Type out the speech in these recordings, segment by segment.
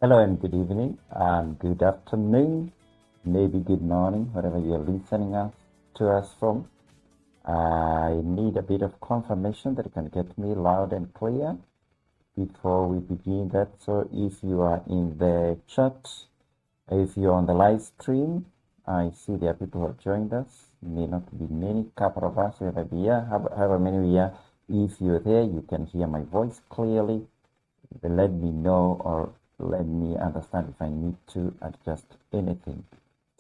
Hello and good evening and good afternoon, maybe good morning, wherever you're listening to us from. I need a bit of confirmation that you can get me loud and clear before we begin that. So if you are in the chat, if you're on the live stream, I see there are people who have joined us. May not be many, couple of us, whoever be here, however many we are. If you're there, you can hear my voice clearly. Let me know or let me understand if I need to adjust anything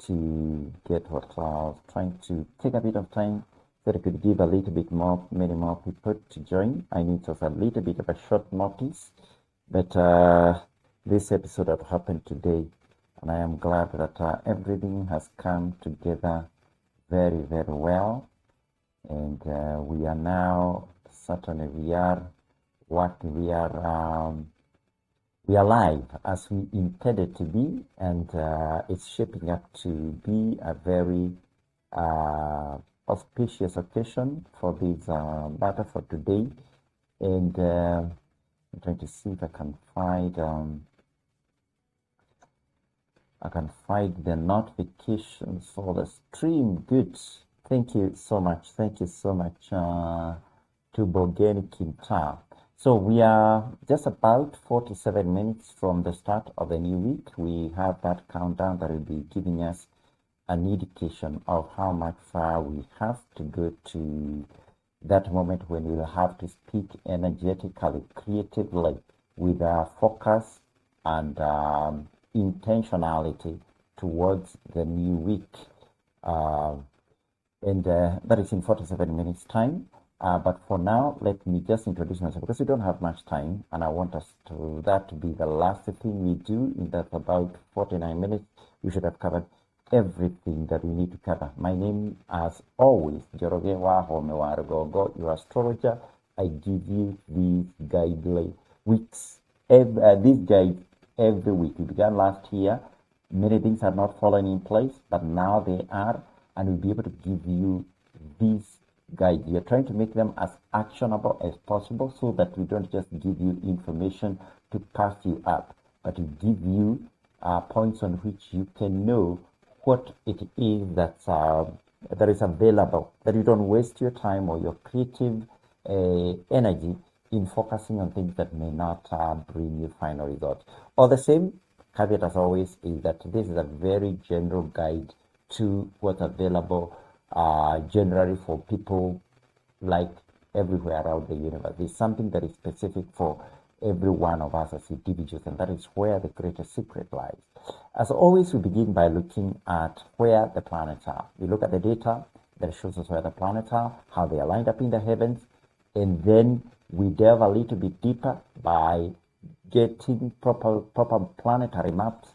to get what I was trying to take a bit of time so that I could give a little bit more, many more people to join. I need just a little bit of a short notice, but this episode had happened today, and I am glad that everything has come together very, very well, and we are now certainly we are live as we intended to be, and it's shaping up to be a very auspicious occasion for this matter for today. And I'm trying to see if I can find the notifications for the stream. Good. Thank you so much. Thank you so much to Bogeni Kinta. So we are just about 47 minutes from the start of the new week. We have that countdown that will be giving us an indication of how much far we have to go to that moment when we will have to speak energetically, creatively, with our focus and intentionality towards the new week. And that is in 47 minutes time. But for now, let me just introduce myself because we don't have much time, and I want that to be the last thing we do. In that about 49 minutes, we should have covered everything that we need to cover. My name, as always, Joroge Wahomewargogo, your astrologer. I give you these guide weeks, these guides every week. We began last year. Many things are not falling in place, but now they are, and we'll be able to give you these guide. You're trying to make them as actionable as possible so that we don't just give you information to pass you up, but to give you points on which you can know what it is that is available, that you don't waste your time or your creative energy in focusing on things that may not bring you final results. All the same, caveat as always is that this is a very general guide to what's available generally for people like everywhere around the universe. There's something that is specific for every one of us as individuals, and that is where the greatest secret lies. As always, we begin by looking at where the planets are. We look at the data that shows us where the planets are, how they are lined up in the heavens, and then we delve a little bit deeper by getting proper planetary maps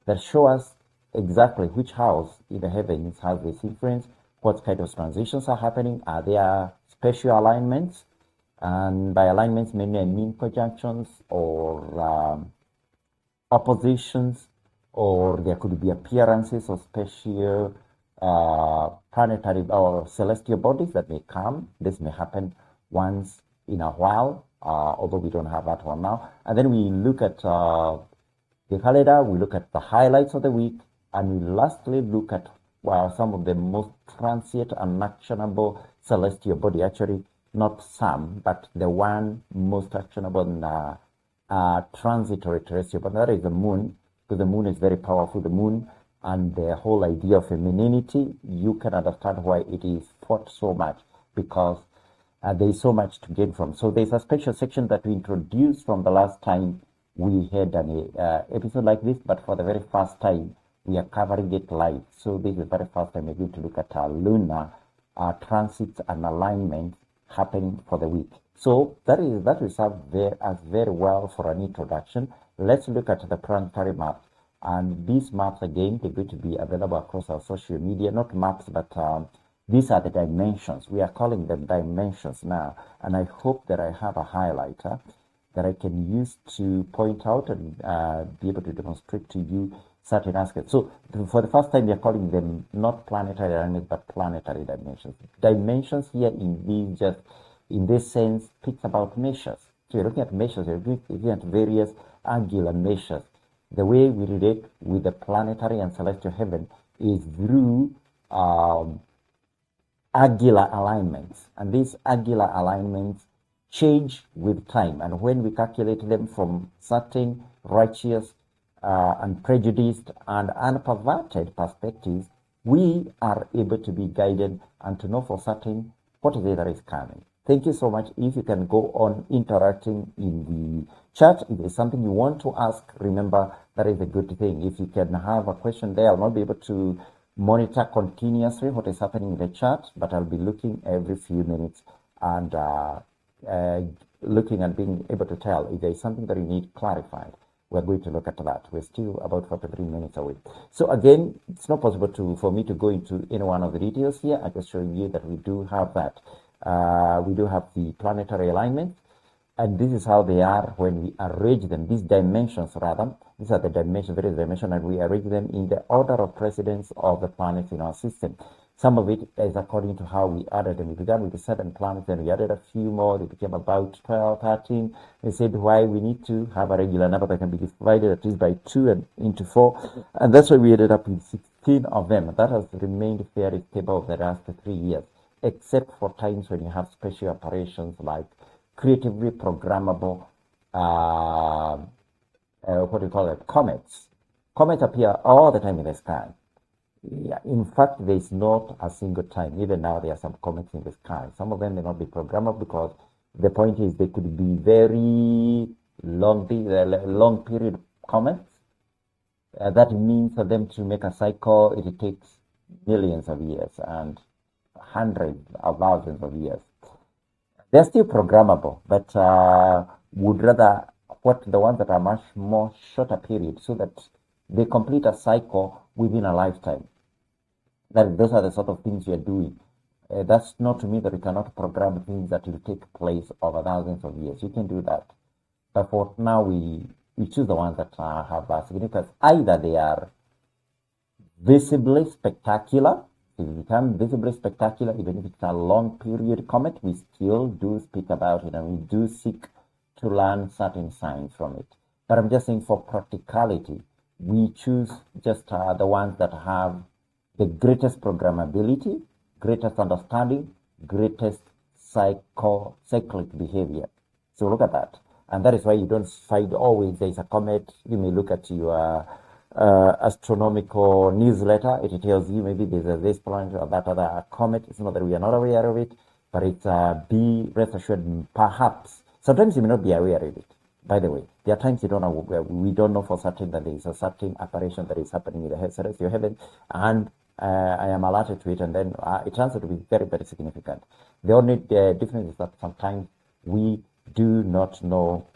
that show us exactly which house in the heavens has this influence, what kind of transitions are happening, are there special alignments, and by alignments mainly I mean conjunctions or oppositions, or there could be appearances of special planetary or celestial bodies that may come. This may happen once in a while, although we don't have that one now. And then we look at the calendar, we look at the highlights of the week, and we lastly look at some of the most transient and actionable celestial body. Actually, not some, but the one most actionable transitory terrestrial, but that is the moon, because the moon is very powerful. The moon and the whole idea of femininity, you can understand why it is fought so much, because there is so much to gain from. So there's a special section that we introduced from the last time we had an episode like this, but for the very first time, we are covering it live. So this is the very first time we're going to look at our lunar transits and alignment happening for the week. So that will serve as very well for an introduction. Let's look at the planetary map. And these maps, again, they're going to be available across our social media, not maps, but these are the dimensions. We are calling them dimensions now. And I hope that I have a highlighter that I can use to point out and be able to demonstrate to you certain aspects. So for the first time, we are calling them not planetary alignments, but planetary dimensions. Dimensions here in this sense speaks about measures. So you're looking at measures, you're looking at various angular measures The way we relate with the planetary and celestial heaven is through angular alignments, and these angular alignments change with time, and when we calculate them from certain righteous unprejudiced and unperverted perspectives, we are able to be guided and to know for certain what is it that is coming. Thank you so much. If you can go on interacting in the chat, if there's something you want to ask, remember that is a good thing. If you can have a question there, I'll not be able to monitor continuously what is happening in the chat, but I'll be looking every few minutes and looking and being able to tell if there is something that you need clarified. We're going to look at that. We're still about 43 minutes away. So again, it's not possible for me to go into any one of the details here. I'm just showing you that we do have that. We do have the planetary alignment, and this is how they are when we arrange them. These dimensions, rather, these are the dimensions, various dimensions, and we arrange them in the order of precedence of the planets in our system. Some of it is according to how we added them. We began with the 7 planets, then we added a few more. They became about 12, 13. They said why we need to have a regular number that can be divided at least by 2 and into 4. And that's why we ended up with 16 of them. That has remained fairly stable over the last 3 years, except for times when you have special operations like creatively programmable, what do you call it, comets. Comets appear all the time in the sky. Yeah, in fact, there is not a single time. Even now, there are some comets in the sky. Some of them may not be programmable because the point is they could be very long period comets. That means for them to make a cycle, it takes millions of years and hundreds of thousands of years. They're still programmable, but would rather the ones that are much more shorter period so that they complete a cycle within a lifetime. Those are the sort of things you're doing. That's not to mean that you cannot program things that will take place over thousands of years. You can do that. But for now, we choose the ones that have a significance. Either they are visibly spectacular. If it becomes visibly spectacular, even if it's a long period comet, we still do speak about it and we do seek to learn certain signs from it. But I'm just saying for practicality, we choose just the ones that have the greatest programmability, greatest understanding, greatest cyclic behavior. So look at that. And that is why you don't find always there's a comet. You may look at your astronomical newsletter. It tells you maybe there's this planet or that other comet. It's not that we are not aware of it, but it's be rest assured, perhaps. Sometimes you may not be aware of it. By the way, there are times we don't know for certain that there is a certain apparition that is happening in the celestial heaven, and I am alerted to it, and then it turns out to be very, very significant. The only difference is that sometimes we do not know,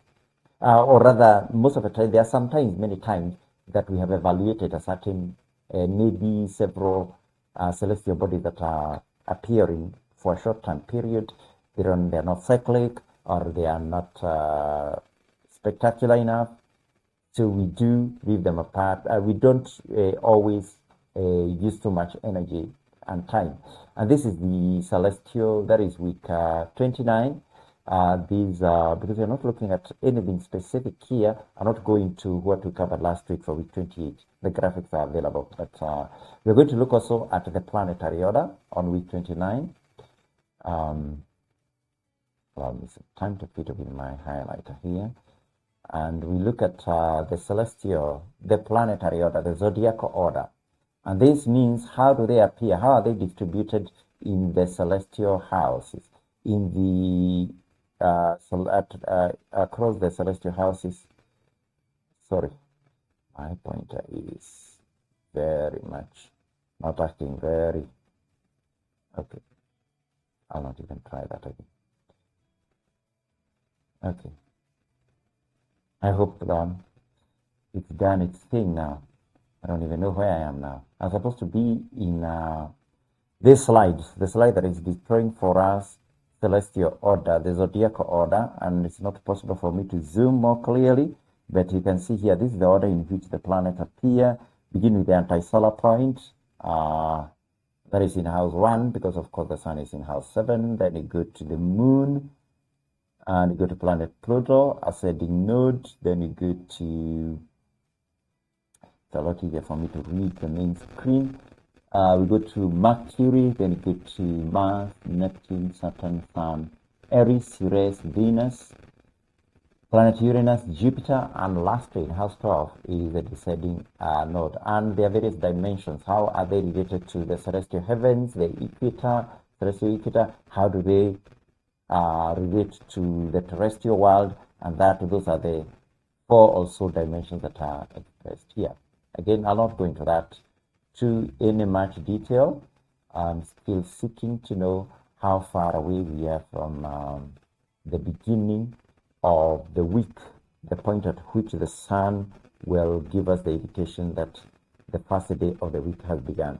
or rather, most of the time, there are sometimes, many times, that we have evaluated a certain, maybe several celestial bodies that are appearing for a short-term period. They're not cyclic, or they are not spectacular enough, so we do leave them apart. We don't always use too much energy and time. And this is the celestial, that is week 29. These because we're not looking at anything specific here. I'm not going to what we covered last week for week 28. The graphics are available, but we're going to look also at the planetary order on week 29. Well, it's time to fit in my highlighter here. And we look at the planetary order, the zodiacal order. And this means how do they appear? How are they distributed in the celestial houses? In the across the celestial houses. Sorry, my pointer is very much not acting very. Okay, I'll not even try that again. Okay. I hope it's done its thing now. I don't even know where I am now. I'm supposed to be in this slide, the slide that is displaying for us celestial order, the zodiacal order, and it's not possible for me to zoom more clearly, but you can see here, this is the order in which the planets appear. Begin with the anti-solar point, that is in house 1, because of course the sun is in house 7. Then you go to the moon, and you go to planet Pluto, ascending node. Then you go to It's a lot easier for me to read the main screen. We go to Mercury, then we go to Mars, Neptune, Saturn, Sun, Eris, Uranus, Venus, planet Uranus, Jupiter, and lastly in house 12 is the descending node. And there are various dimensions. How are they related to the celestial heavens, the equator, celestial equator? How do they relate to the terrestrial world? And those are the 4 also dimensions that are expressed here. Again, I'll not go into that to any much detail. I'm still seeking to know how far away we are from the beginning of the week, the point at which the sun will give us the indication that the first day of the week has begun.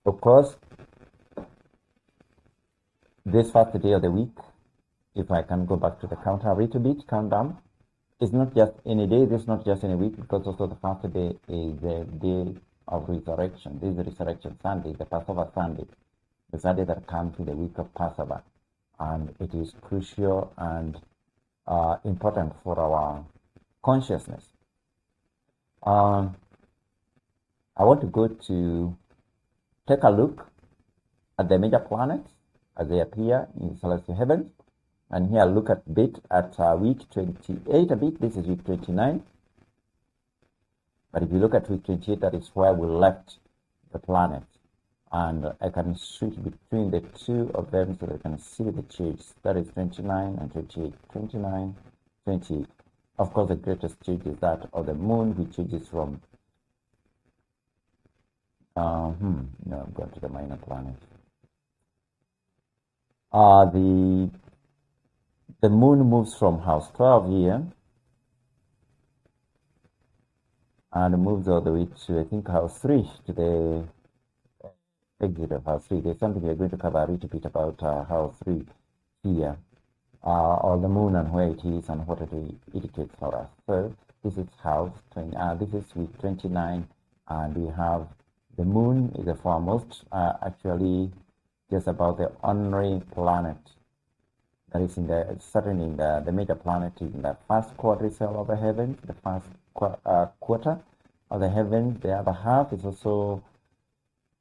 Of course, this first day of the week, if I can go back to the counter a little bit, countdown, it's not just any day, this is not just any week, because also the first day is the day of resurrection. This is the Resurrection Sunday, the Passover Sunday, the Sunday that comes to the week of Passover. And it is crucial and important for our consciousness. I want to go to take a look at the major planets as they appear in celestial heavens. And here look at bit at week 28 a bit. This is week 29. But if you look at week 28, that is where we left the planets. And I can switch between the two of them so that I can see the change. That is 29 and 28. 29, 28. Of course, the greatest change is that of the moon, which changes from no, I'm going to the minor planet. The moon moves from house 12 here and moves all the way to, I think, house 3, to the exit of house 3. There's something we're going to cover a little bit about house 3 here, or the moon and where it is and what it indicates for us. So this is house 20, this is week 29, and we have the moon is the foremost, actually just about the honorary planet. That is certainly in the major planet is in the first quadricell of the heavens, the first quarter of the heavens. The other half is also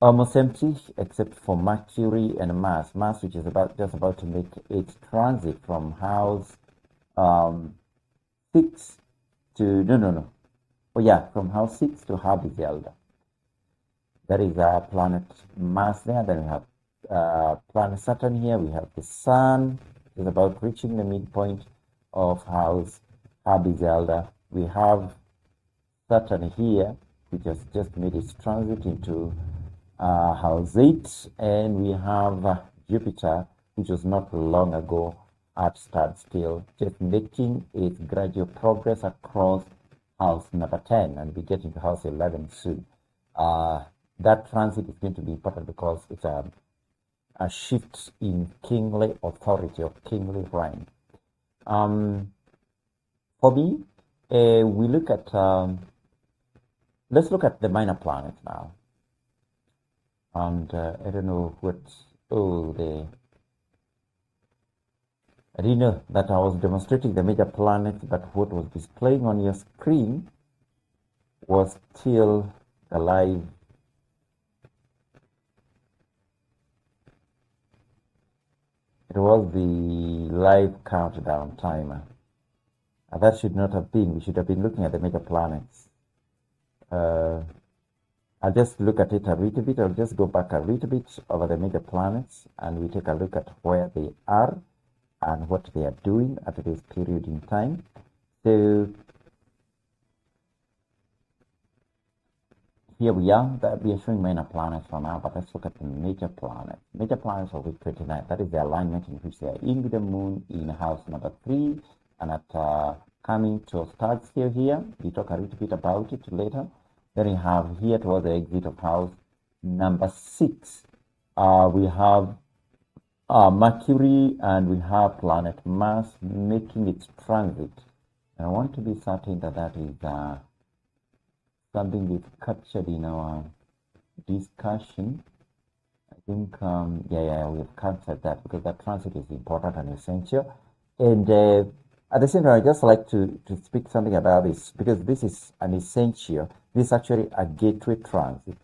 almost empty, except for Mercury and Mars. Mars, which is just about to make its transit from house 6 to from house 6 to Habizelda. That is our planet Mars there. Then we have planet Saturn here. We have the Sun. Is about reaching the midpoint of house Habizelda. We have Saturn here, which has just made its transit into house 8, and we have Jupiter, which was not long ago at standstill, just making its gradual progress across house number 10, and we get into house 11 soon. That transit is going to be important because it's a shift in kingly authority or kingly reign. For me, we look at let's look at the minor planets now. And I don't know what I didn't know that I was demonstrating the major planets, but what was displaying on your screen was still the live It was the live countdown timer. And that should not have been. We should have been looking at the major planets. I'll just look at it a little bit. I'll just go back a little bit over the major planets, and we take a look at where they are and what they are doing at this period in time. So here we are. We are showing minor planets for now, but let's look at the major planets. Major planets of week 29. That is the alignment in which they are in with the moon in house number 3, and at coming to a standstill here. We talk a little bit about it later. Then we have here towards the exit of house number 6. We have Mercury, and we have planet Mars making its transit. And I want to be certain that that is something we've captured in our discussion. I think, we've captured that because that transit is important and essential. And At the same time, I just like to speak something about this because this is an essential. This is actually a gateway transit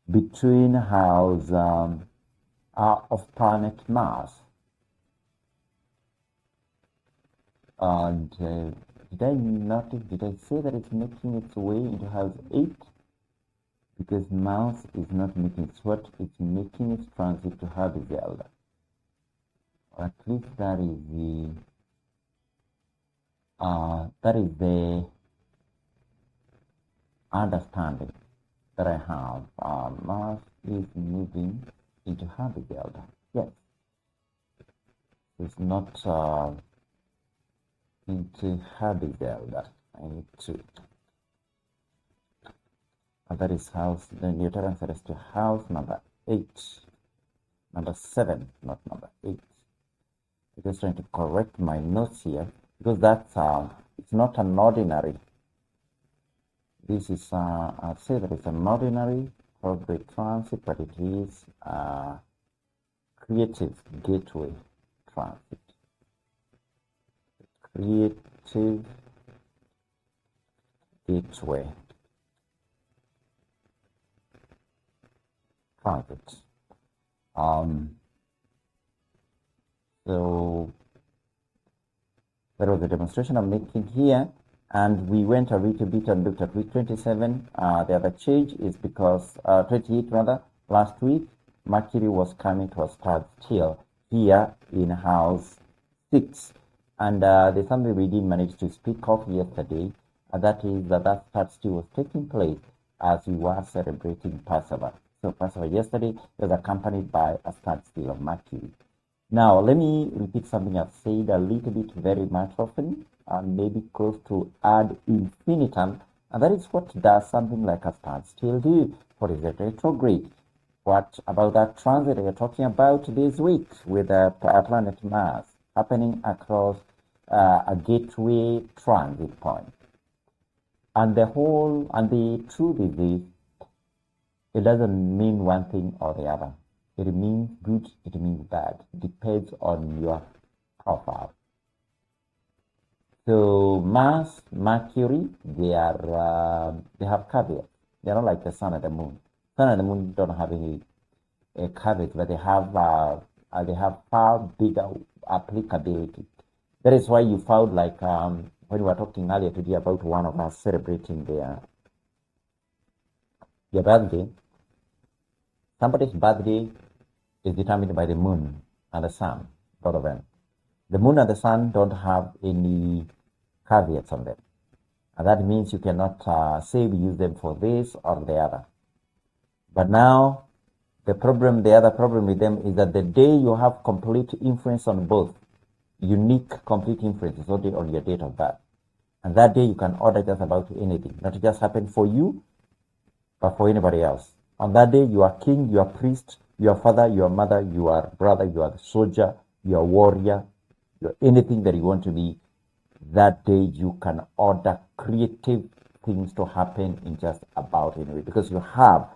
between house of planet Mars. And did I notice, did I say that it's making its way into house 8? Because Mars is not making its what? It's making its transit to Habizelda. Or at least that is the understanding that I have. Mars is moving into Habizelda. Yes. It's not into Habizelda. I need to. That is house, the Neoteran Celestial house number 8. Number 7, not number 8. I'm just trying to correct my notes here because that's it's not an ordinary. This is I'd say that it's an ordinary prograde transit, but it is creative gateway transit. Creative gateway transit. So that was the demonstration I'm making here, and we went a little bit and looked at week 27. The other change is because 28 rather, last week Mercury was coming to a standstill here in house 6, and there's something we didn't manage to speak of yesterday, and that is that standstill was taking place as we were celebrating Passover. So Passover yesterday was accompanied by a standstill of Mercury. Now, let me repeat something I've said a little bit very much often, and maybe close to ad infinitum, and that is what does something like a standstill do? What is a retrograde? What about that transit you're talking about this week with the planet Mars happening across a gateway transit point? And the truth is this, it doesn't mean one thing or the other. It means good, it means bad. It depends on your profile. So Mars, Mercury, they have caveats. They're not like the Sun and the Moon. Sun and the Moon don't have any caveats, but they have far bigger applicability. That is why you found, like when we were talking earlier today about one of us celebrating their birthday. Somebody's birthday is determined by the moon and the sun, both of them. The moon and the sun don't have any caveats on them. And that means you cannot say we use them for this or the other. But now, the other problem with them is that the day you have complete influence on both, unique complete influence is only on your date of birth. And that day you can order just about anything, not just happen for you, but for anybody else. On that day, you are king, you are priest, you are father, you are mother, you are brother, you are soldier, you are warrior, you are anything that you want to be. That day, you can order creative things to happen in just about any way because you have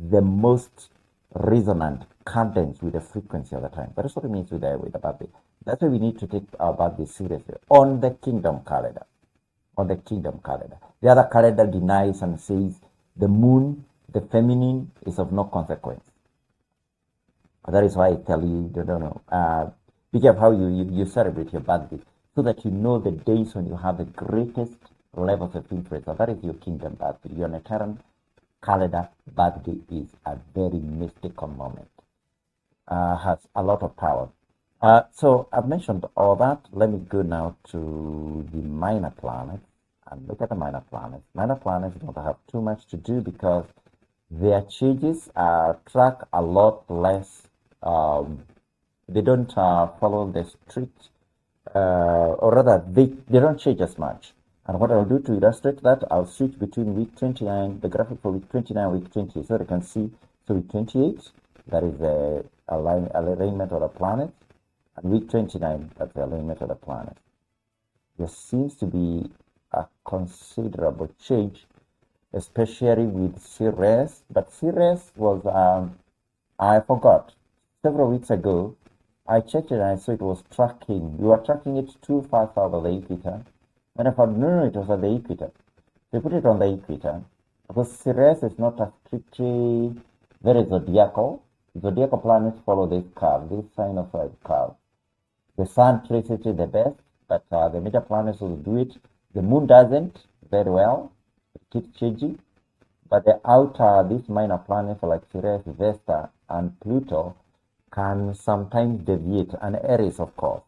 the most resonant cadence with the frequency of the time. That is what it means with the birthday. That's why we need to take our birthday seriously on the kingdom calendar. On the kingdom calendar. The other calendar denies and says the moon, the feminine, is of no consequence. That is why I tell you, be careful how you celebrate your birthday, so that you know the days when you have the greatest levels of influence. So that is your kingdom birthday. Your Neoteran calendar birthday is a very mystical moment. Has a lot of power. So I've mentioned all that. Let me go now to the minor planets and look at the minor planets. Minor planets don't have too much to do because their changes track a lot less. They don't follow the strict, or rather, they don't change as much. And what I'll do to illustrate that, I'll switch between week 29, the graphic for week 29 and week 28, so you can see. So week 28, that is the alignment of the planet, and week 29, that's the alignment of the planet. There seems to be a considerable change, especially with Ceres, but Ceres was, I forgot, several weeks ago, I checked it and I saw it was tracking. We were tracking it too far south of the equator. And I thought, no, it was at the equator. They put it on the equator because Ceres is not a strictly very zodiacal. Zodiacal planets follow this curve, this sinusoid curve. The sun traces it the best, but the major planets will do it. The moon doesn't very well. It keeps changing. But the outer, these minor planets like Ceres, Vesta, and Pluto can sometimes deviate. And Aries, of course.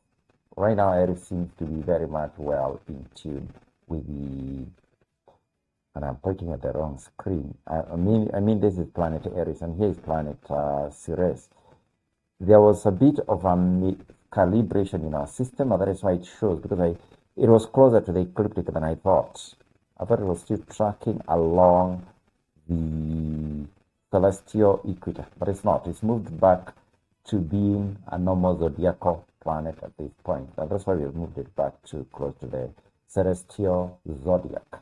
Right now, Aries seems to be very much well in tune with the. And I'm pointing at the wrong screen. I mean, this is planet Aries, and here is planet Ceres. There was a bit of a calibration in our system, and that is why it shows, because it was closer to the ecliptic than I thought. I thought it was still tracking along the celestial equator, but it's not. It's moved back to being a normal zodiacal planet at this point. And that's why we've moved it back to close to the celestial zodiac.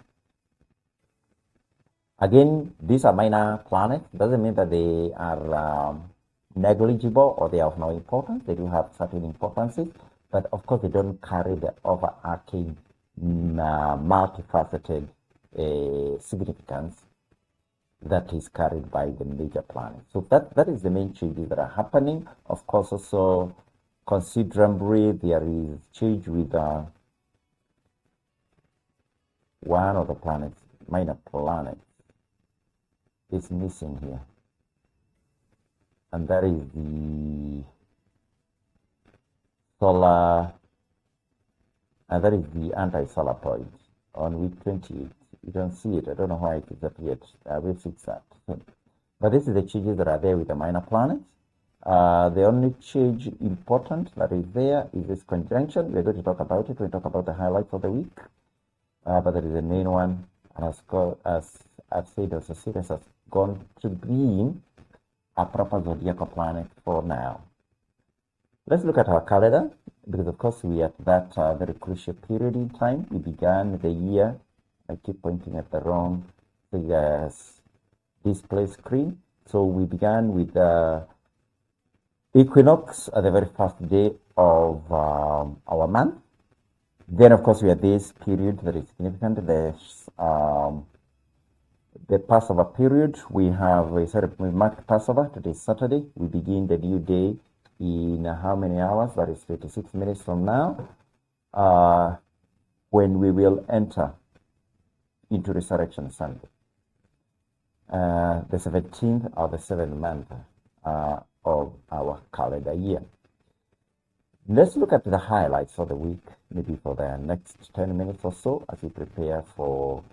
Again, these are minor planets. Doesn't mean that they are negligible or they are of no importance. They do have certain importances, but of course they don't carry the overarching, multifaceted significance that is carried by the major planets. So that is the main changes that are happening. Of course, also considerably there is change with one of the planets, minor planets, is missing here, and that is the solar, and that is the anti-solar point on week 28. You don't see it. I don't know why it disappeared. We'll fix that. But this is the changes that are there with the minor planets. The only change important that is there is this conjunction. We're going to talk about it when we talk about the highlights of the week. But that is the main one. And as I've said, also Ceres has gone to being a proper zodiacal planet for now. Let's look at our calendar, because of course we are at that very crucial period in time. We began the year. I keep pointing at the wrong display screen. So we began with the equinox at the very first day of our month. Then, of course, we have this period that is significant, the Passover period. We marked Passover. Today is Saturday. We begin the new day in how many hours? That is 36 minutes from now, when we will enter into Resurrection Sunday, the 17th of the 7th month of our calendar year. Let's look at the highlights for the week, maybe for the next 10 minutes or so, as we prepare for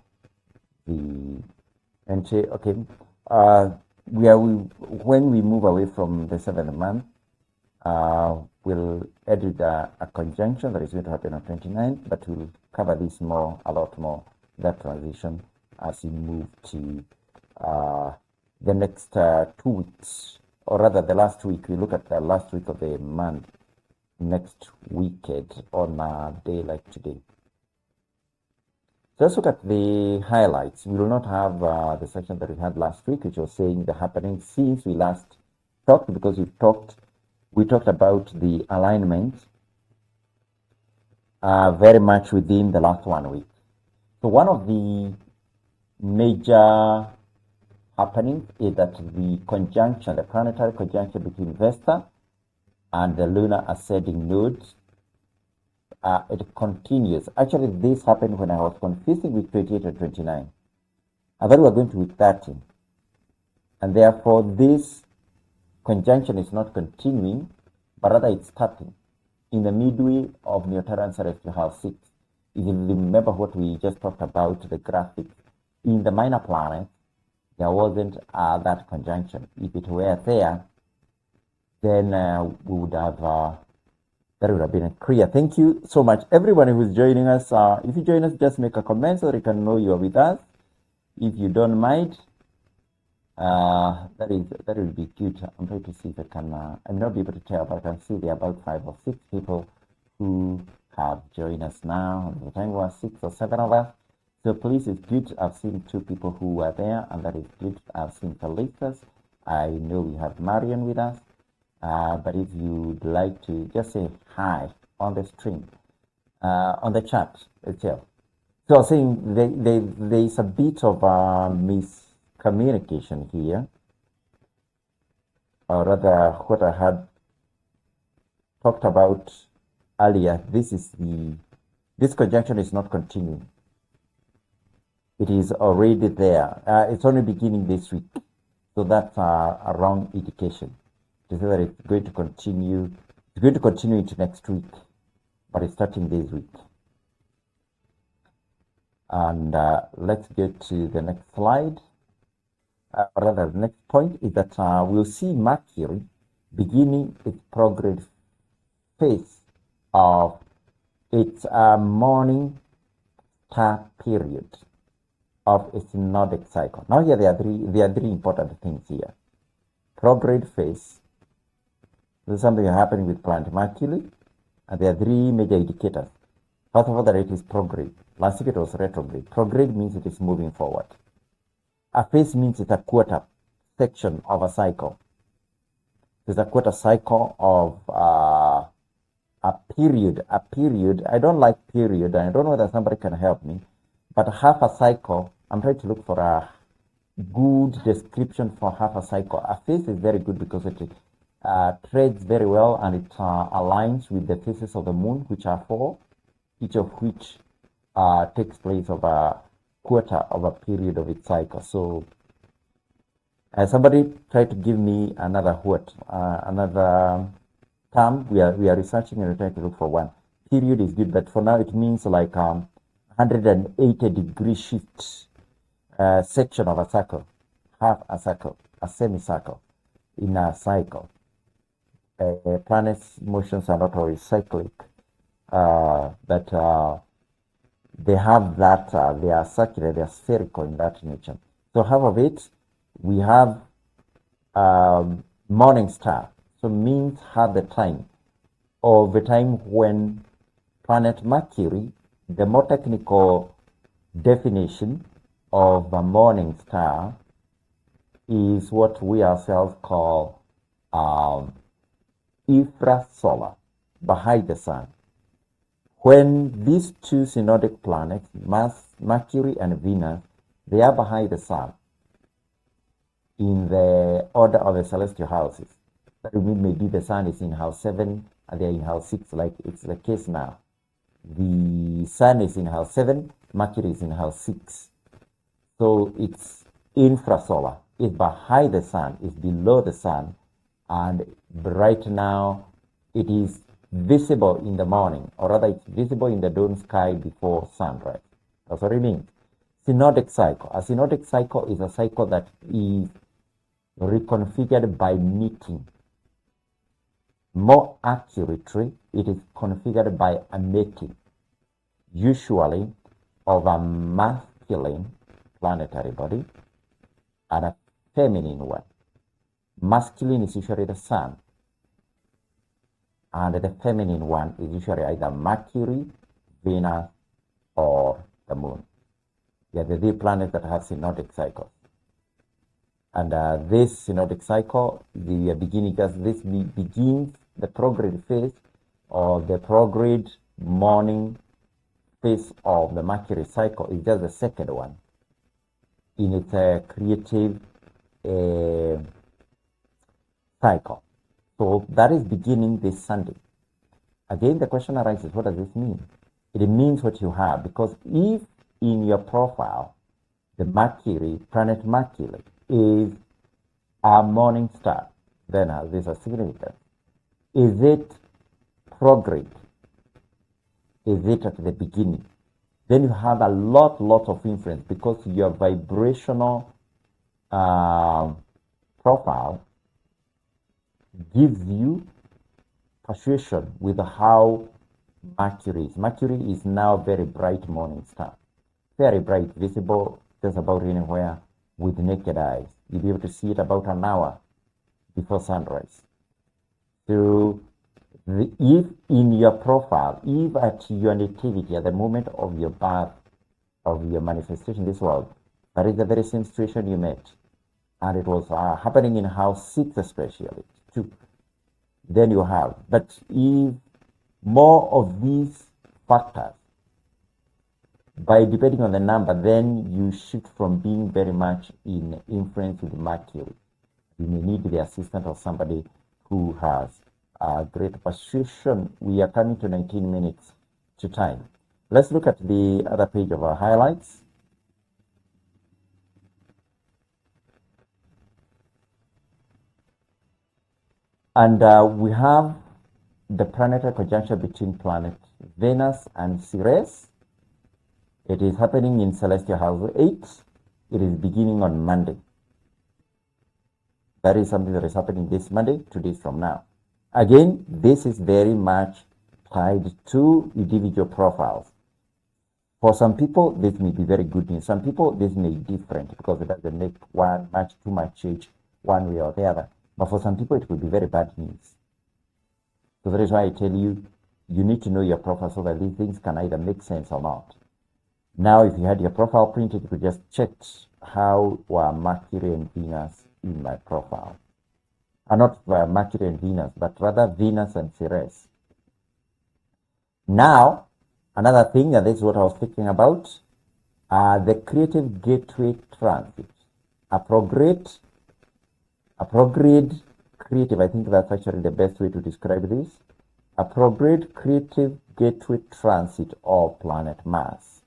the entry. Okay, when we move away from the 7th month, we'll edit a conjunction that is going to happen on 29th, but we'll cover this a lot more, that transition, as we move to the next 2 weeks, or rather the last week. We look at the last week of the month next weekend on a day like today. So let's look at the highlights. We will not have the section that we had last week, which was saying the happening since we last talked, because we talked about the alignment very much within the last 1 week. So one of the major happenings is that the conjunction, the planetary conjunction between Vesta and the lunar ascending nodes, it continues. Actually, this happened when I was confusing with 28 and 29. I thought we were going to week 30. And therefore, this conjunction is not continuing, but rather it's starting in the midway of Neoteran Celestial House 6. If you remember what we just talked about, the graphic, in the minor planets, there wasn't that conjunction. If it were there, then we would have, that would have been clear. Thank you so much, everyone who's joining us. If you join us, just make a comment so that we can know you are with us. If you don't mind, that will be good. I'm trying to see if I can, I may not be able to tell, but I can see there are about 5 or 6 people who have joined us now. At the time was 6 or 7 of us. So please, it's good. I've seen 2 people who were there, and that is good. I've seen Felicitas. I know we have Marian with us. but if you'd like to just say hi on the stream, on the chat itself. So I was saying there's a bit of miscommunication here, or rather what I had talked about earlier. This conjunction is not continuing. It is already there. It's only beginning this week. So that's a wrong indication to say that it's going to continue. It's going to continue into next week, but it's starting this week. And let's get to the next slide. Rather, the next point is that we'll see Mercury beginning its progress phase of its morning star period of a synodic cycle. Now here there are three important things here. Prograde phase. This is something happening with planet Mercury, and there are three major indicators. First of all, that it is prograde. Last week it was retrograde. Prograde means it is moving forward. A phase means it's a quarter section of a cycle. It's a quarter cycle of a period. I don't like period, and I don't know whether somebody can help me. But half a cycle, I'm trying to look for a good description for half a cycle. A phase is very good because it trades very well, and it aligns with the phases of the moon, which are 4, each of which takes place of a quarter of a period of its cycle. So somebody tried to give me another another term. We are researching and trying to look for one. Period is good, but for now it means like 180-degree shift section of a circle, half a circle, a semicircle in a cycle. Planets' motions are not always cyclic, but they have that, they are circular, they are spherical in that nature. So half of it, we have morning star. So means half the time, or the time when planet Mercury, the more technical definition of a morning star is what we ourselves call infrasolar, behind the sun. When these two synodic planets, Mercury and Venus, they are behind the sun in the order of the celestial houses. That would mean maybe the sun is in house 7 and they're in house 6, like it's the case now. The sun is in house 7, Mercury is in house 6. So it's infrasolar. It's behind the sun, it's below the sun, and right now it is visible in the morning, or rather it's visible in the dawn sky before sunrise. That's what it means. Synodic cycle. A synodic cycle is a cycle that is reconfigured by meeting. More accurately, it is configured by a mating, usually of a masculine planetary body and a feminine one. Masculine is usually the sun, and the feminine one is usually either Mercury, Venus, or the moon. They are the three planets that have synodic cycles. And this synodic cycle, the beginning, this begins the prograde phase, or the prograde morning phase of the Mercury cycle is just the second one in its creative cycle. So that is beginning this Sunday. Again, the question arises, what does this mean? It means what you have, because if in your profile, the Mercury, planet Mercury, is a morning star, then there's a significance. Is it prograde? Is it at the beginning? Then you have a lot of influence, because your vibrational profile gives you persuasion with how Mercury is. Mercury is now very bright morning star. Very bright, visible just about anywhere with naked eyes. You'll be able to see it about an hour before sunrise. So if in your profile, if at your nativity, at the moment of your birth, of your manifestation in this world, that is the very same situation you met, and it was happening in house 6 especially, 2, then you have. But if more of these factors, by depending on the number, then you shift from being very much in influence with Mercury. You may need the assistance of somebody who has a great persuasion. We are coming to 19 minutes to time. Let's look at the other page of our highlights. And we have the planetary conjunction between planet Venus and Ceres. It is happening in Celestial House 8. It is beginning on Monday. That is something that is happening this Monday, 2 days from now. Again, this is very much tied to individual profiles. For some people, this may be very good news. Some people, this may be different because it doesn't make one much too much change one way or the other. But for some people, it could be very bad news. So that is why I tell you, you need to know your profile so that these things can either make sense or not. Now, if you had your profile printed, you could just check how were Mercury and Venus in my profile. Not Mercury and Venus, but rather Venus and Ceres. Now, another thing, and this is what I was thinking about, the creative gateway transit. A prograde creative, I think that's actually the best way to describe this. A prograde creative gateway transit of planet Mars.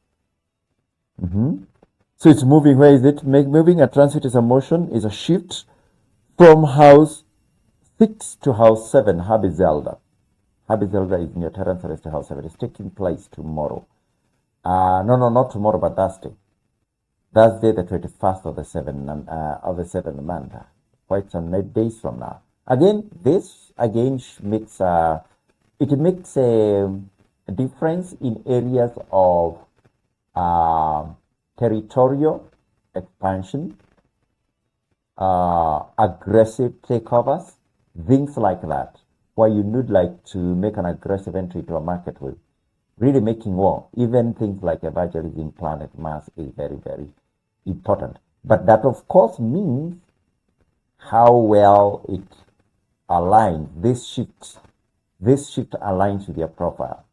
So it's moving. Where is it? Moving. A transit is a motion, is a shift from house 6 to house 7, Habizelda. Habizelda is Neoteran Celestial House 7. It's taking place tomorrow. No, not tomorrow, but Thursday. Thursday, the 21st of the 7th month. Quite some days from now. Again, this makes it makes a difference in areas of territorial expansion, aggressive takeovers, things like that, where you would like to make an aggressive entry to a market with, really making war. Even things like evangelism, planet Mars is very, very important. But that, of course, means how well it aligns. This shift aligns with your profile,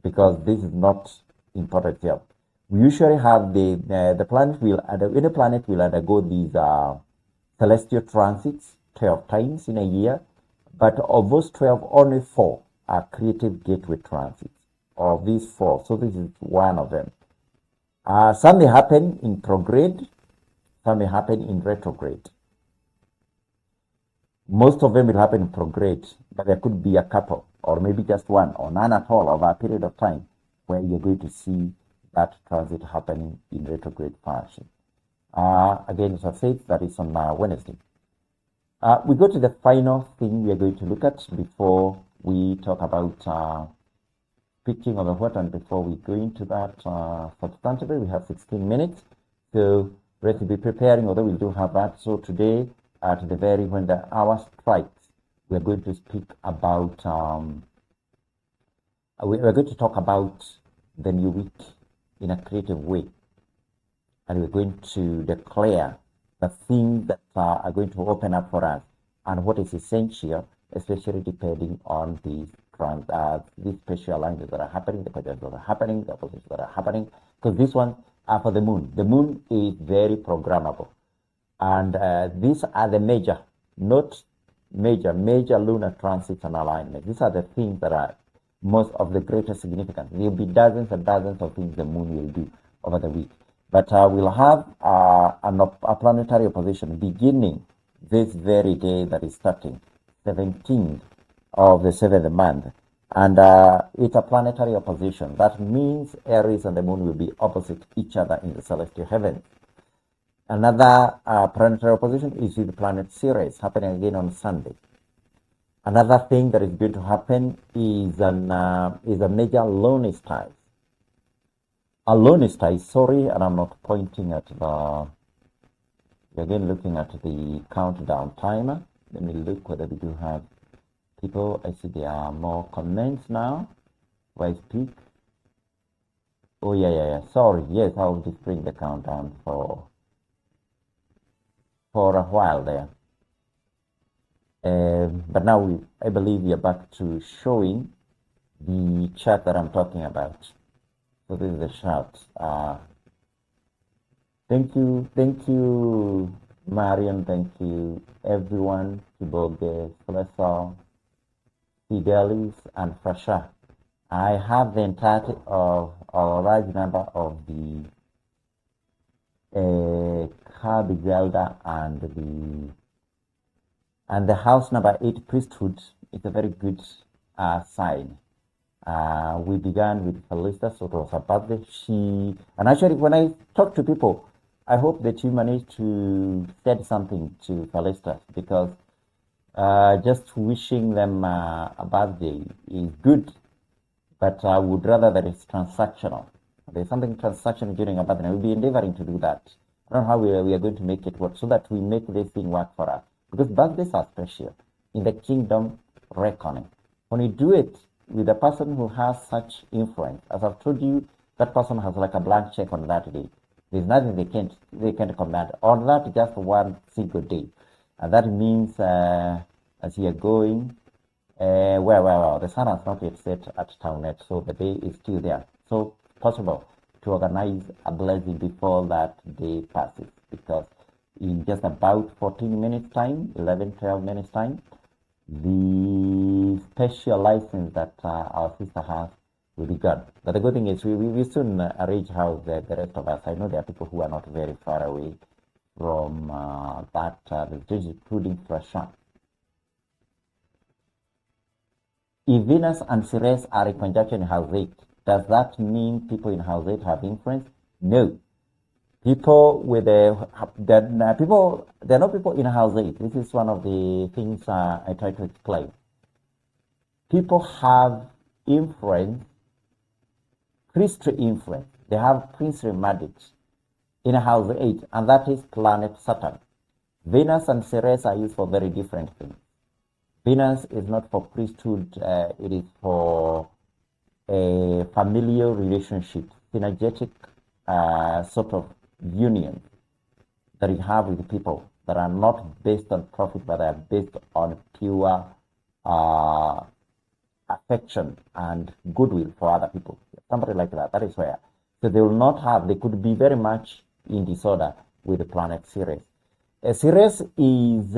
because this is not important here. We usually have the planet will any planet will undergo these celestial transits 12 times in a year, but of those 12, only 4 are creative gateway transits. Of these 4, so this is one of them. Some may happen in prograde, some may happen in retrograde. Most of them will happen in prograde, but there could be a couple, or maybe just one, or none at all, over a period of time where you're going to see that transit happening in retrograde fashion. Again, as I said, that is on Wednesday. We go to the final thing we are going to look at before we talk about speaking of the what, and before we go into that substantively. We have 16 minutes, so let's be preparing, although we do have that. So today, at the when the hour strikes, we're going to speak about, we're going to talk about the new week in a creative way. And we're going to declare the things that are going to open up for us and what is essential, especially depending on these special alignments that are happening, the projects that are happening, the oppositions that are happening, because this one are for the moon. The moon is very programmable. And these are the major lunar transits and alignments. These are the things that are most of the greatest significance. There will be dozens and dozens of things the moon will do over the week. But we'll have a planetary opposition beginning this very day that is starting, 17th of the 7th month. And it's a planetary opposition. That means Aries and the moon will be opposite each other in the celestial heavens. Another planetary opposition is with the planet Ceres, happening again on Sunday. Another thing that is going to happen is a major lunar a lunar sorry, and I'm not pointing at the, again looking at the countdown timer. Let me look whether we do have people. I see there are more comments now. Where I speak. Oh yeah. Sorry, yes, I'll just bring the countdown for a while there. But now I believe we are back to showing the chart that I'm talking about. So this is the chart. Thank you, Marion. Thank you, everyone. Kiboge, Celesal, Fidelis, and Fasha. I have the entirety of a large number of the Kabi Zelda and the house number 8 priesthood. It's a very good sign. We began with Felista, so it was her birthday. And actually, when I talk to people, I hope that you managed to say something to Felista, because just wishing them a birthday is good, but I would rather that it's transactional. There's something transactional during a birthday, and we'll be endeavoring to do that. I don't know how we are going to make it work so that we make this thing work for us, because birthdays are special in the kingdom reckoning. When you do it with a person who has such influence, as I've told you, that person has like a blank check on that day. There's nothing they can't command on that just one single day, and that means as you are going, well, the sun has not yet set at Townnet, so the day is still there. So possible to organize a blessing before that day passes, because in just about 14 minutes time, 11, 12 minutes time, the special license that our sister has will be gone. But the good thing is we soon arrange how the rest of us. I know there are people who are not very far away from that, including Prashant. If Venus and Ceres are in conjunction in house 8, does that mean people in house 8 have influence? No. People with there are not people in house 8. This is one of the things I try to explain. People have influence, priestly influence. They have priestly mandate in house 8, and that is planet Saturn. Venus and Ceres are used for very different things. Venus is not for priesthood, it is for a familial relationship, synergetic sort of union that you have with people that are not based on profit, but are based on pure affection and goodwill for other people. Somebody like that. That is where. So they will not have, they could be very much in disorder with the planet Ceres. Ceres is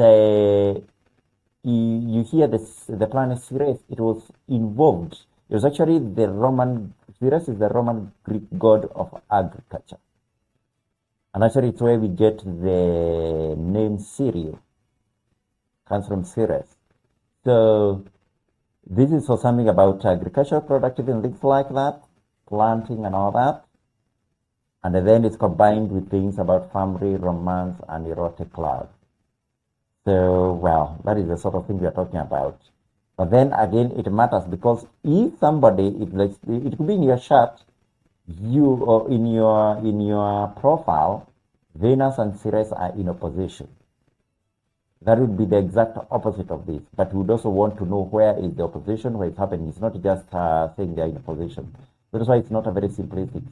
you hear the planet Ceres, it was involved. It was actually the Roman, Ceres is the Roman Greek god of agriculture. And actually it's where we get the name cereal, comes from Ceres. So this is for something about agricultural productivity and things like that, planting and all that. And then it's combined with things about family, romance, and erotic love. So, well, that is the sort of thing we are talking about. But then again, it matters, because if somebody, it could be in your chart, you or in your profile, Venus and Ceres are in opposition. That would be the exact opposite of this. But we would also want to know where is the opposition, where it's happening. It's not just saying they are in opposition. That's why it's not a very simplistic.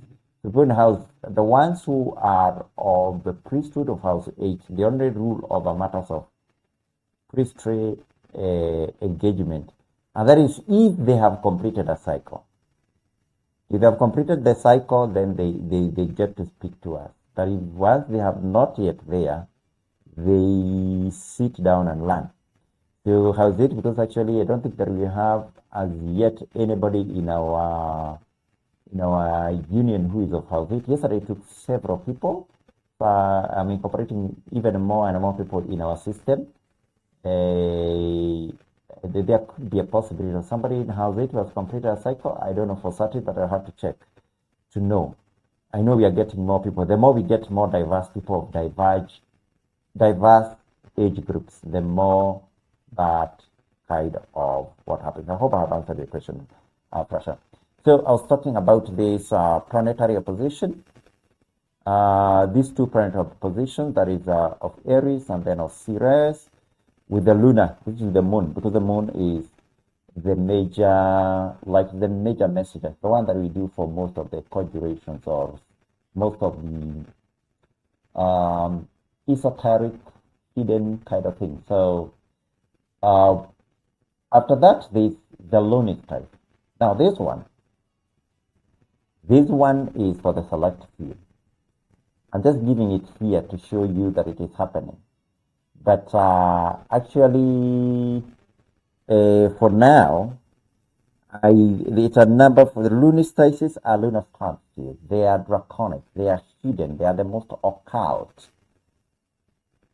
The point house, the ones who are of the priesthood of house 8, they only rule over matters of priestly engagement, and that is if they have completed a cycle. If they have completed the cycle, then they get to speak to us. But if once they have not yet there, they sit down and learn. So how's it? Because actually I don't think that we have as yet anybody in our union who is of house 8. Yesterday it took several people. I'm incorporating even more and more people in our system. There could be a possibility of somebody in house 8 who has completed a cycle. I don't know for certain, but I have to check to know. I know we are getting more people. The more we get more diverse people of diverse age groups, the more that kind of what happens. I hope I have answered your question, Prasha. So I was talking about this planetary opposition. These two planetary oppositions, that is of Aries and then of Ceres, with the lunar, which is the moon, because the moon is the major messenger, the one that we do for most of the conjurations or most of the esoteric, hidden kind of thing. So After that, there's the lunar type. Now, this one is for the select few. I'm just giving it here to show you that it is happening. But actually, for now, it's a number for the lunar stasis are lunar transit. They are draconic. They are hidden. They are the most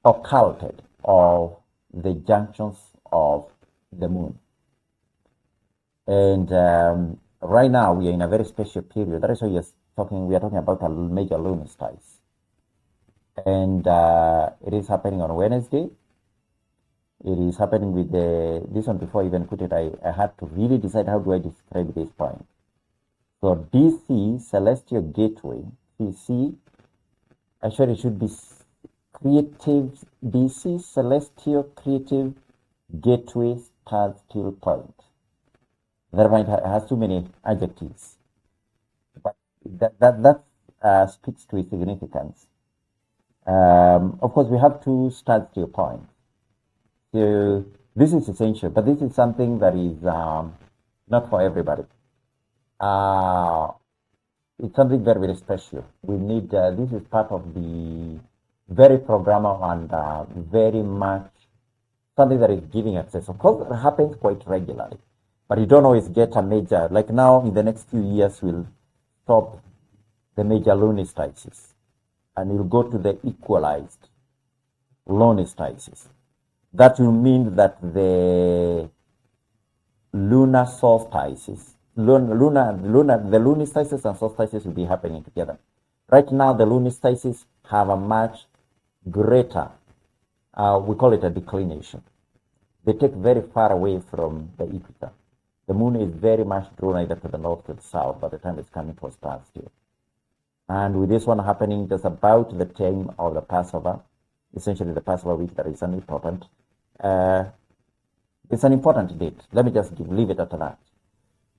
occulted of the junctions of the moon. And right now we are in a very special period. That is why we are talking about a major lunar stasis. And it is happening on Wednesday. It is happening with this one. Before I even put it, I had to really decide how do I describe this point. So DC, Celestial Gateway, CC, actually it should be Creative, DC, Celestial Creative Gateway Standstill Point. That point has too many adjectives, but that speaks to its significance. Of course, we have two standstill points. So this is essential, but this is something that is not for everybody. It's something very, very special. We need, this is part of the very programmable and very much something that is giving access. Of course, it happens quite regularly, but you don't always get a major, like now in the next few years, we'll stop the major lunar stasis and you'll go to the equalized lunar stasis. That will mean that the lunar solstices, the lunar stasis and solstices will be happening together. Right now, the lunar stasis have a much greater, we call it a declination. They take very far away from the equator. The moon is very much drawn either to the north or the south by the time it's coming to a standstill. And with this one happening just about the time of the Passover, essentially the Passover week, that is an important, it's an important date. Let me just leave it at that.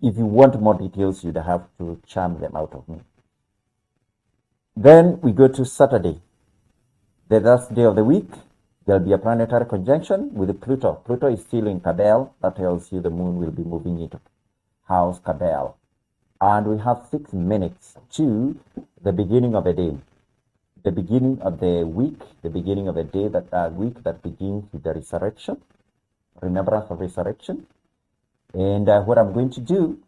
If you want more details, you'd have to churn them out of me. Then we go to Saturday, the last day of the week. There'll be a planetary conjunction with Pluto. Pluto is still in Cabell. That tells you the moon will be moving into house Cabell. And we have 6 minutes to the beginning of the day. The beginning of the week, the beginning of the day, that week that begins with the resurrection, remembrance of resurrection. And what I'm going to do,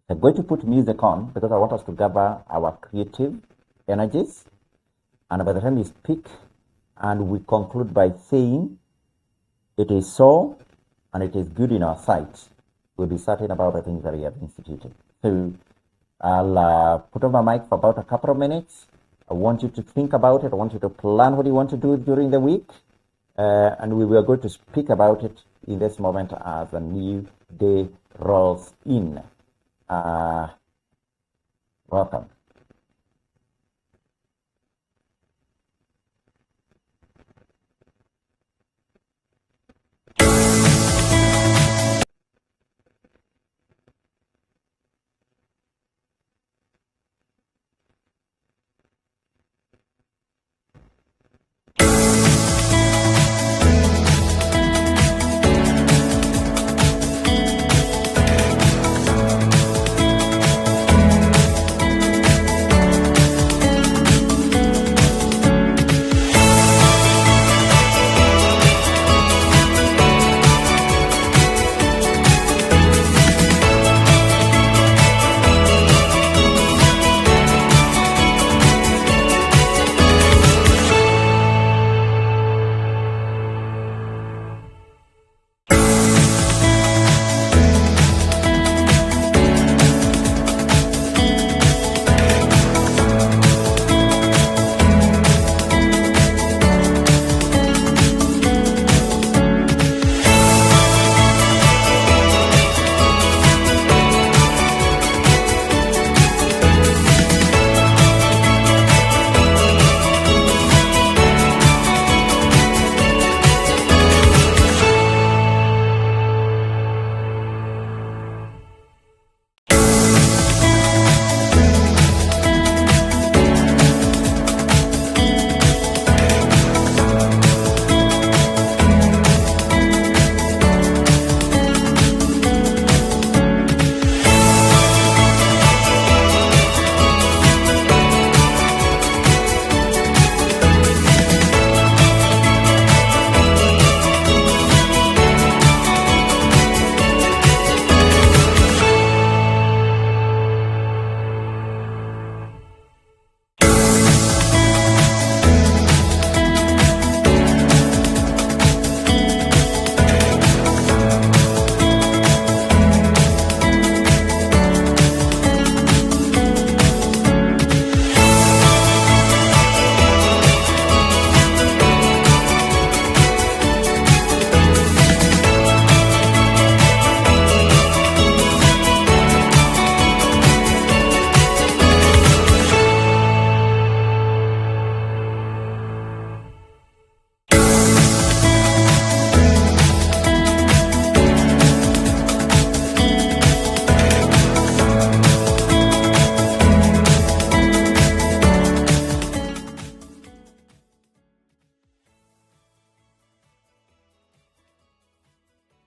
I'm going to put music on because I want us to gather our creative energies. And by the time we speak, and we conclude by saying, it is so, and it is good in our sight, we'll be certain about the things that we have instituted. So I'll put on my mic for about a couple of minutes. I want you to think about it. I want you to plan what you want to do during the week. And we are going to speak about it in this moment as a new day rolls in. Welcome.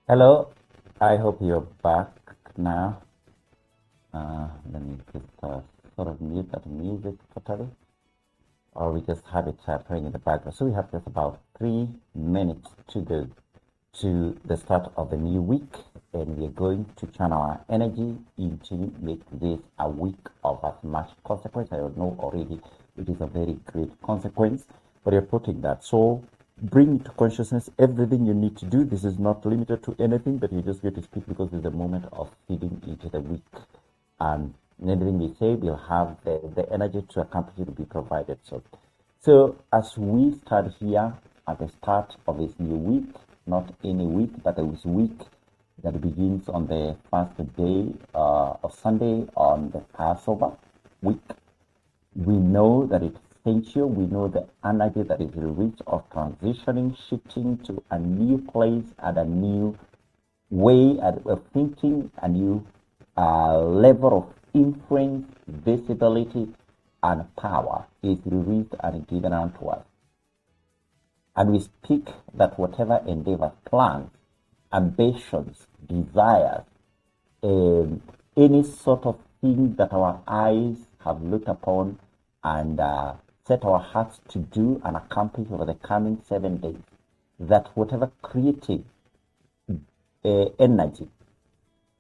Hello, I hope you're back now. Let me just sort of mute that music totally, or we just have it playing in the background. So we have just about 3 minutes to go to the start of the new week, and we're going to channel our energy into make this a week of as much consequence. I don't know already it is a very great consequence, but you're putting that. So bring to consciousness everything you need to do. This is not limited to anything, but you just get to speak because it's the moment of feeding into the week. And anything we say will have the energy to accomplish it to be provided. So as we start here at the start of this new week, not any week, but this week that begins on the first day of Sunday on the Passover week, we know that it's essential. We know the energy that is released of transitioning, shifting to a new place and a new way of thinking, a new level of influence, visibility, and power is released and given unto us. And we speak that whatever endeavors, plans, ambitions, desires, any sort of thing that our eyes have looked upon and set our hearts to do and accomplish over the coming 7 days, that whatever creative energy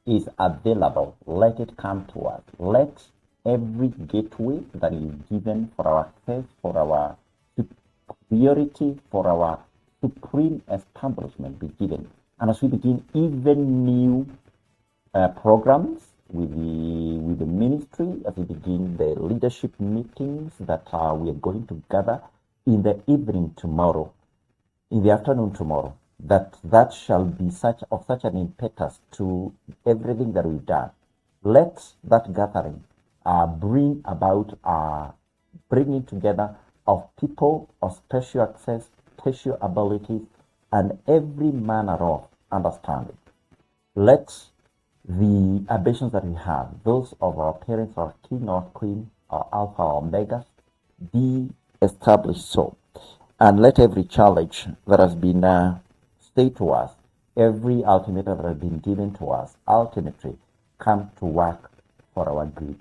is available, let it come to us. Let every gateway that is given for our access, for our superiority, for our supreme establishment be given. And as we begin even new programs with the ministry, as we begin the leadership meetings that we are going to gather in the evening tomorrow, in the afternoon tomorrow, that shall be such an impetus to everything that we've done. Let that gathering bring about bringing together of people of special access, special abilities, and every manner of understanding. Let the ambitions that we have, those of our parents, our king, our queen, our alpha, our omega, be established so. And let every challenge that has been stated to us, every ultimatum that has been given to us, ultimately come to work for our good.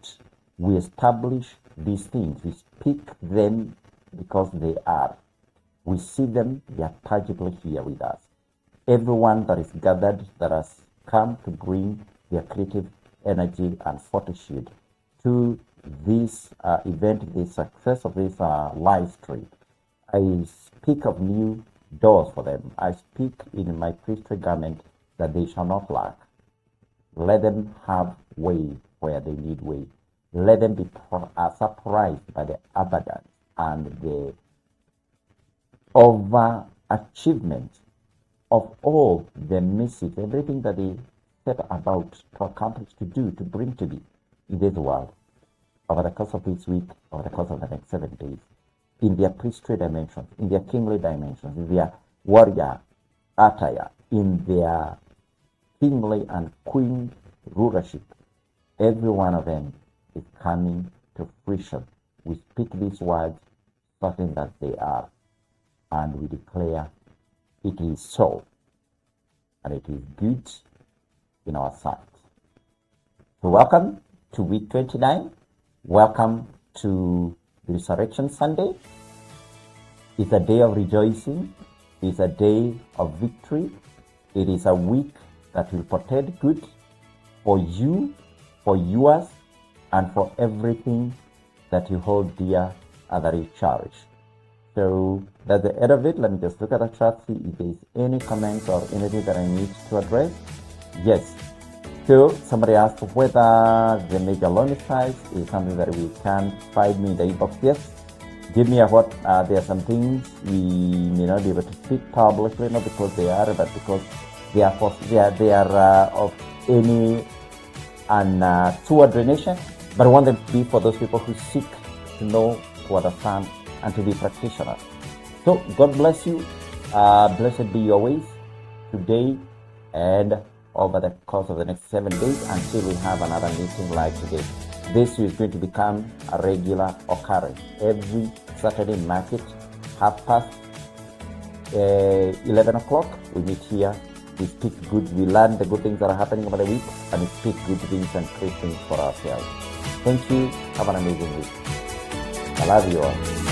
We establish these things. We speak them because they are. We see them, they are tangibly here with us. Everyone that is gathered, that has come to bring their creative energy and fortitude to this event, the success of this live stream. I speak of new doors for them. I speak in my priestly garment that they shall not lack. Let them have way where they need way. Let them be surprised by the abundance and the overachievement of all the misses, everything that they set about to accomplish, to do, to bring to be in this world over the course of this week, over the course of the next 7 days, in their priestly dimensions, in their kingly dimensions, in their warrior attire, in their kingly and queen rulership. Every one of them is coming to fruition. We speak these words, certain that they are, and we declare it is so, and it is good in our sight. So welcome to week 29. Welcome to the Resurrection Sunday. It's a day of rejoicing. It's a day of victory. It is a week that will portend good for you, for yours, and for everything that you hold dear and that you cherish. So that's the end of it. Let me just look at the chat, see if there's any comments or anything that I need to address. Yes. So somebody asked whether the major loan size is something that we can find me in the inbox. Yes. Give me a what. There are some things we may not be able to speak publicly, not because they are, but because they are of any toward donation. But I want them to be for those people who seek to know, to understand, and to be practitioners. So God bless you. Blessed be your ways today and over the course of the next 7 days until we have another meeting like today. This is going to become a regular occurrence. Every Saturday market, 11:30, we meet here We speak good, we learn the good things that are happening over the week, and we speak good things and great things for ourselves. Thank you. Have an amazing week. I love you all.